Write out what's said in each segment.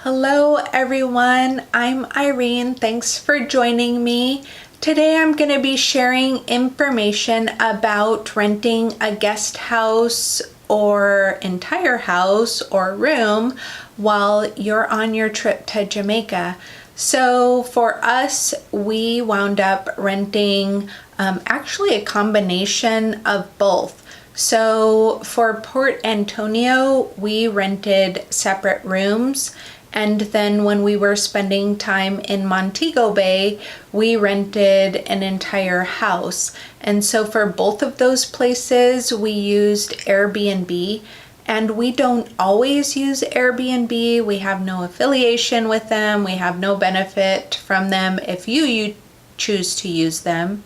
Hello everyone, I'm Irene. Thanks for joining me. Today I'm going to be sharing information about renting a guest house or entire house or room while you're on your trip to Jamaica. So for us, we wound up renting actually a combination of both. So for Port Antonio, we rented separate rooms. And then when we were spending time in Montego Bay, we rented an entire house. And so for both of those places, we used Airbnb. And we don't always use Airbnb. We have no affiliation with them. We have no benefit from them if you choose to use them.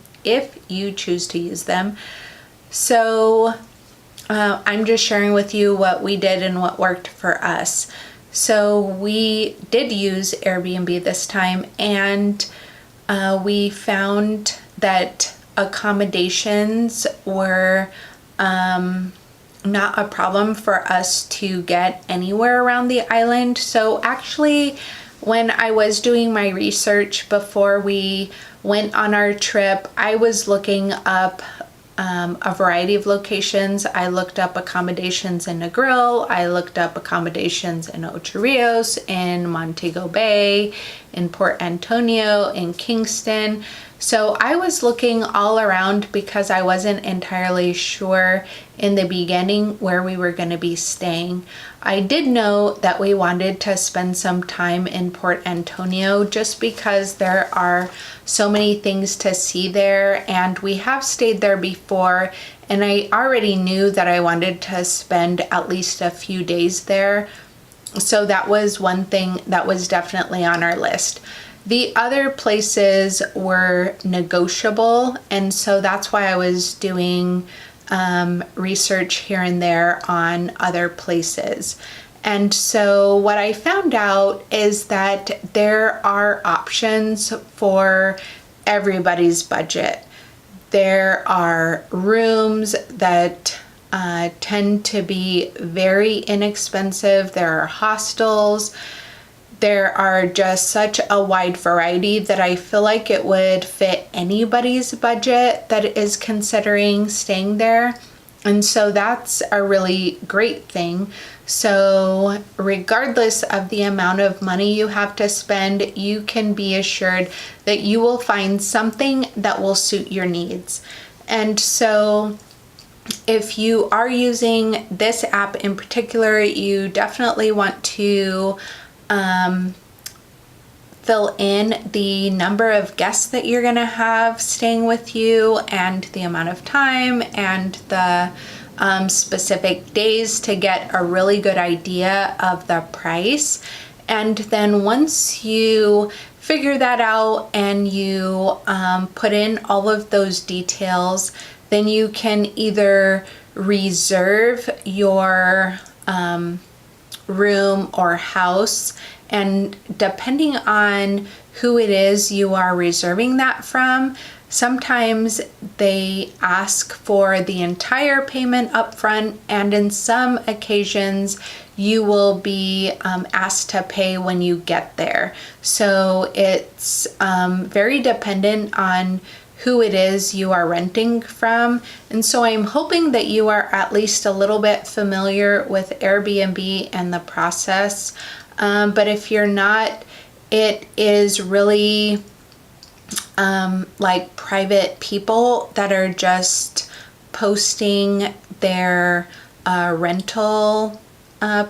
So I'm just sharing with you what we did and what worked for us. So we did use Airbnb this time, and we found that accommodations were not a problem for us to get anywhere around the island. So actually, when I was doing my research before we went on our trip, I was looking up a variety of locations. I looked up accommodations in Negril. I looked up accommodations in Ocho Rios, in Montego Bay, in Port Antonio, in Kingston. So I was looking all around because I wasn't entirely sure in the beginning where we were going to be staying. I did know that we wanted to spend some time in Port Antonio just because there are so many things to see there, and we have stayed there before, and I already knew that I wanted to spend at least a few days there. So that was one thing that was definitely on our list. The other places were negotiable, and so that's why I was doing research here and there on other places. And so what I found out is that there are options for everybody's budget. There are rooms that tend to be very inexpensive. There are hostels. There are just such a wide variety that I feel like it would fit anybody's budget that is considering staying there. And so that's a really great thing. So regardless of the amount of money you have to spend, you can be assured that you will find something that will suit your needs. And so if you are using this app in particular, you definitely want to fill in the number of guests that you're going to have staying with you and the amount of time and the specific days to get a really good idea of the price. And then once you figure that out and you put in all of those details, then you can either reserve your room or house, and depending on who it is you are reserving that from, sometimes they ask for the entire payment up front, and in some occasions you will be asked to pay when you get there. So it's very dependent on who it is you are renting from. And so I'm hoping that you are at least a little bit familiar with Airbnb and the process. But if you're not, it is really like private people that are just posting their rental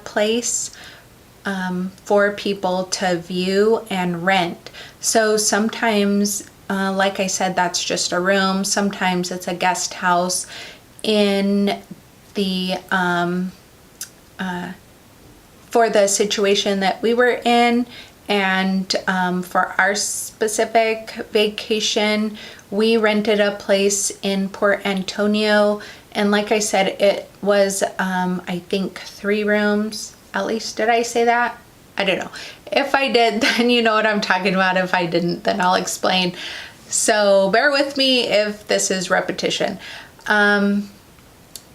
place for people to view and rent. So sometimes like I said, that's just a room. Sometimes it's a guest house. In the for the situation that we were in, and for our specific vacation, we rented a place in Port Antonio, and like I said, it was I think 3 rooms. At least, did I say that? I don't know. If I did, then you know what I'm talking about. If I didn't, then I'll explain. So bear with me if this is repetition.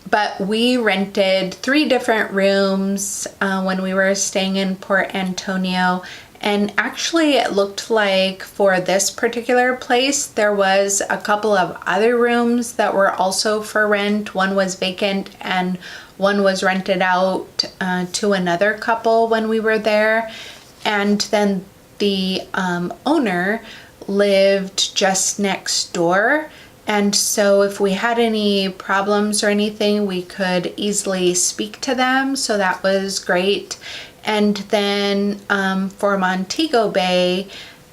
But we rented 3 different rooms when we were staying in Port Antonio. And actually, it looked like for this particular place, there was a couple of other rooms that were also for rent. One was vacant and one was rented out to another couple when we were there. And then the owner lived just next door. And so if we had any problems or anything, we could easily speak to them. So that was great. And then for Montego Bay,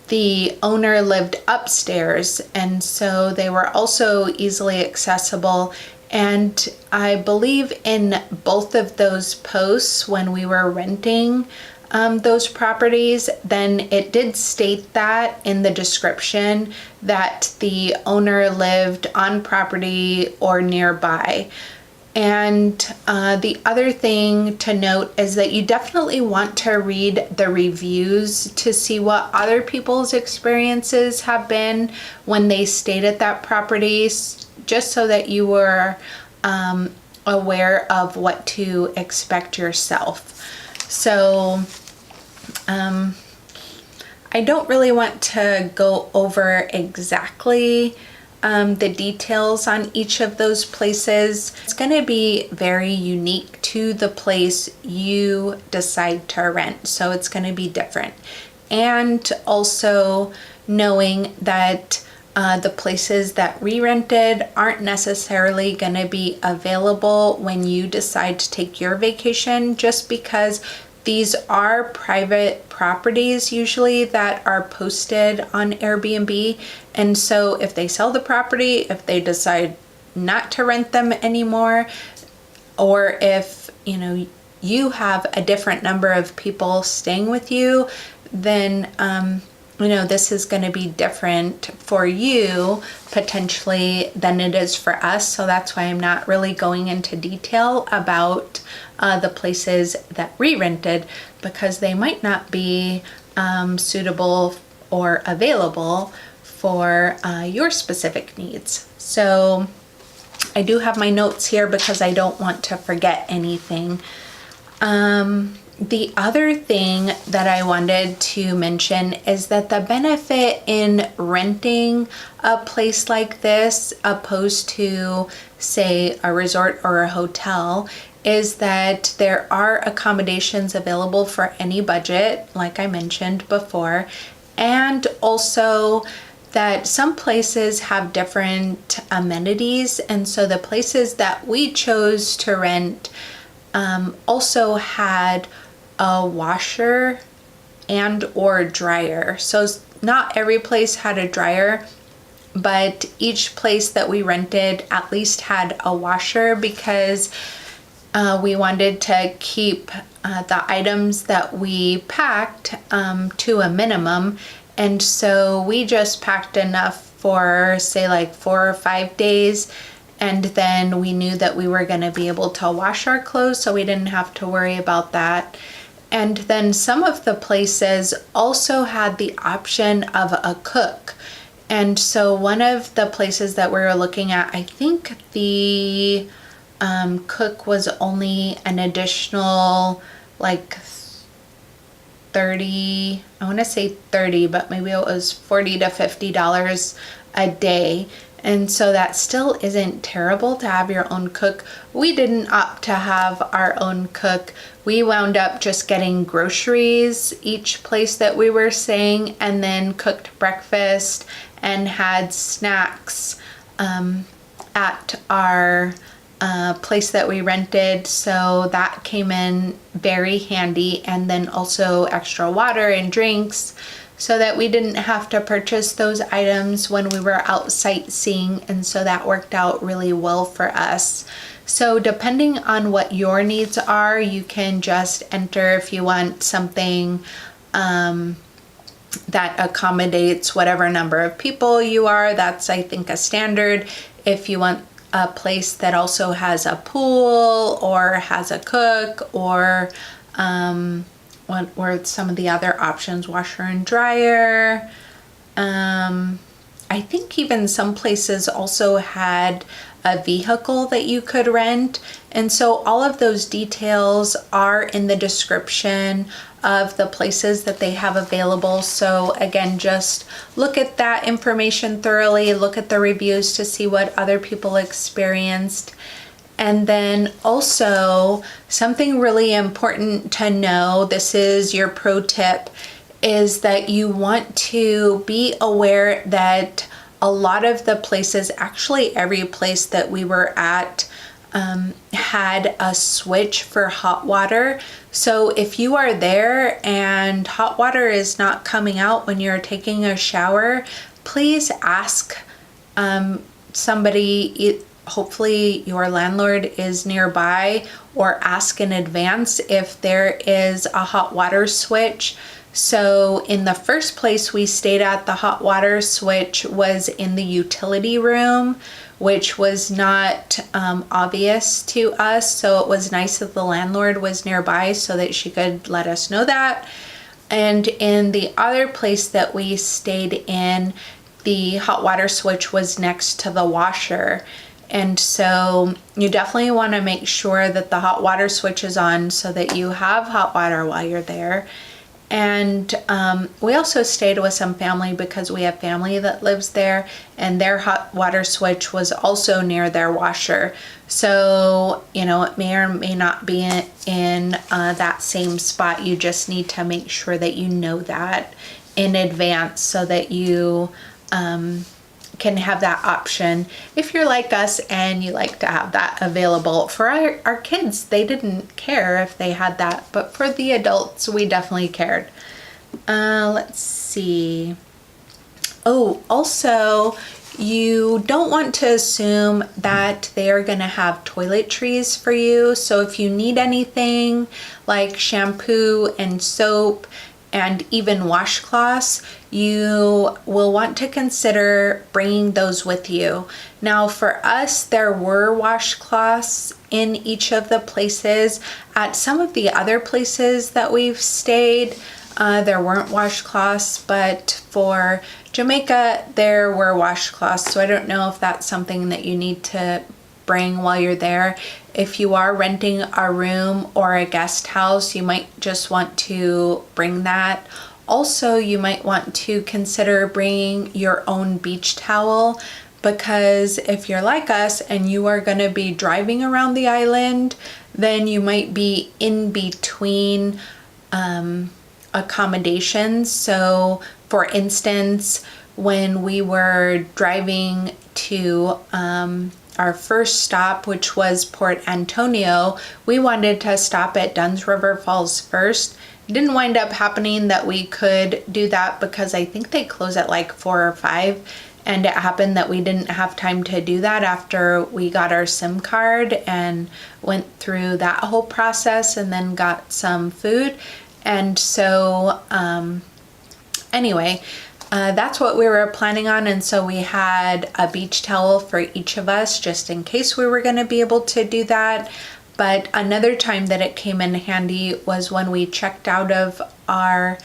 the owner lived upstairs, and so they were also easily accessible. And I believe in both of those posts when we were renting those properties, then it did state that in the description that the owner lived on property or nearby. And the other thing to note is that you definitely want to read the reviews to see what other people's experiences have been when they stayed at that property, just so that you were aware of what to expect yourself. So I don't really want to go over exactly the details on each of those places. It's going to be very unique to the place you decide to rent, so it's going to be different. And also knowing that the places that we rented aren't necessarily going to be available when you decide to take your vacation, just because these are private properties usually that are posted on Airbnb. And so if they sell the property, if they decide not to rent them anymore, or if, you have a different number of people staying with you, then, this is going to be different for you potentially than it is for us. So that's why I'm not really going into detail about the places that we rented, because they might not be suitable or available for your specific needs. So I do have my notes here because I don't want to forget anything. The other thing that I wanted to mention is that the benefit in renting a place like this, opposed to, say, a resort or a hotel, is that there are accommodations available for any budget, like I mentioned before, and also that some places have different amenities. And so the places that we chose to rent also had a washer and or dryer. So not every place had a dryer, but each place that we rented at least had a washer, because we wanted to keep the items that we packed to a minimum. And so we just packed enough for, say, like 4 or 5 days. And then we knew that we were going to be able to wash our clothes, so we didn't have to worry about that. And then some of the places also had the option of a cook. And so one of the places that we were looking at, I think the cook was only an additional like 30, I want to say 30, but maybe it was $40 to $50 a day. And so that still isn't terrible to have your own cook. We didn't opt to have our own cook. We wound up just getting groceries each place that we were staying, and then cooked breakfast and had snacks at our place that we rented. So that came in very handy. And then also extra water and drinks, so that we didn't have to purchase those items when we were out sightseeing. And so that worked out really well for us. So depending on what your needs are, you can just enter if you want something that accommodates whatever number of people you are. That's, I think, a standard. If you want a place that also has a pool or has a cook, or what were some of the other options, washer and dryer. I I think even some places also had a vehicle that you could rent. And so all of those details are in the description of the places that they have available. So again, just look at that information thoroughly, look at the reviews to see what other people experienced. And then also something really important to know, this is your pro tip, is that you want to be aware that a lot of the places, actually every place that we were at, had a switch for hot water. So if you are there and hot water is not coming out when you're taking a shower, please ask somebody, hopefully your landlord is nearby, or ask in advance if there is a hot water switch. So in the first place we stayed at, the hot water switch was in the utility room, which was not obvious to us. So it was nice that the landlord was nearby so that she could let us know that. And in the other place that we stayed in, the hot water switch was next to the washer. And so you definitely want to make sure that the hot water switch is on so that you have hot water while you're there. And we also stayed with some family because we have family that lives there, and their hot water switch was also near their washer. So, you know, it may or may not be in that same spot. You just need to make sure that you know that in advance so that you can have that option. If you're like us and you like to have that available. For our kids, they didn't care if they had that, but for the adults, we definitely cared. Let's see. Oh, also, you don't want to assume that they are going to have toiletries for you. So if you need anything like shampoo and soap and even washcloths, you will want to consider bringing those with you. Now for us, there were washcloths in each of the places. At some of the other places that we've stayed, there weren't washcloths, but for Jamaica, there were washcloths. So I don't know if that's something that you need to bring while you're there. If you are renting a room or a guest house, you might just want to bring that. Also, you might want to consider bringing your own beach towel, because if you're like us and you are going to be driving around the island, then you might be in between accommodations. So for instance, when we were driving to our first stop, which was Port Antonio, we wanted to stop at Dunn's River Falls first. It didn't wind up happening that we could do that because I think they close at like 4 or 5, and it happened that we didn't have time to do that after we got our SIM card and went through that whole process and then got some food. And so anyway, that's what we were planning on, and so we had a beach towel for each of us just in case we were going to be able to do that. But another time that it came in handy was when we checked out of our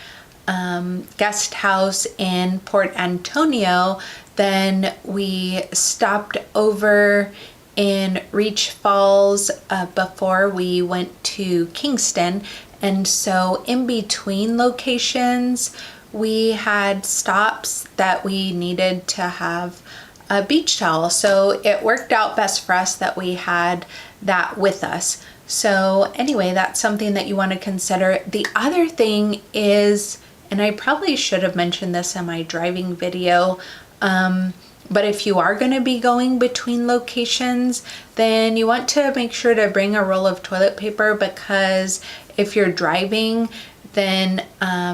guest house in Port Antonio. Then we stopped over in Reach Falls before we went to Kingston, and so in between locations we had stops that we needed to have a beach towel. So it worked out best for us that we had that with us. So anyway, that's something that you want to consider. The other thing is, and I probably should have mentioned this in my driving video, but if you are going to be going between locations, then you want to make sure to bring a roll of toilet paper, because if you're driving, then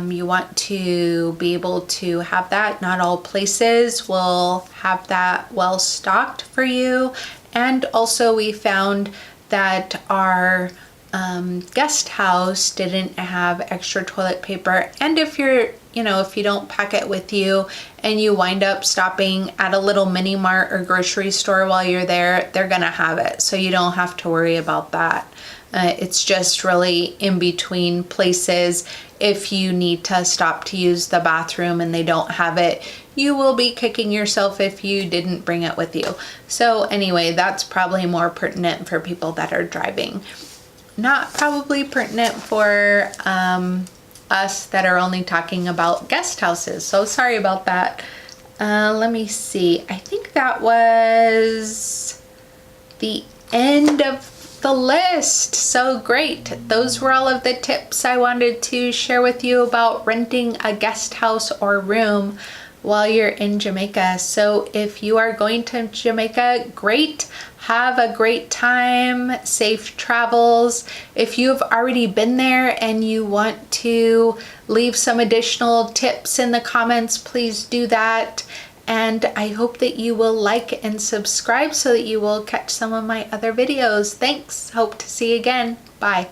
you want to be able to have that. Not all places will have that well stocked for you. And also we found that our guest house didn't have extra toilet paper. And if you're, if you don't pack it with you and you wind up stopping at a little mini mart or grocery store while you're there, they're gonna have it. So you don't have to worry about that. It's just really in between places. If you need to stop to use the bathroom and they don't have it, you will be kicking yourself if you didn't bring it with you. So anyway, that's probably more pertinent for people that are driving. Not probably pertinent for us that are only talking about guest houses. So sorry about that. Let me see. I think that was the end of the list. So great. Those were all of the tips I wanted to share with you about renting a guest house or room while you're in Jamaica. So if you are going to Jamaica, great. Have a great time. Safe travels. If you have already been there and you want to leave some additional tips in the comments, please do that. And I hope that you will like and subscribe so that you will catch some of my other videos. Thanks. Hope to see you again. Bye.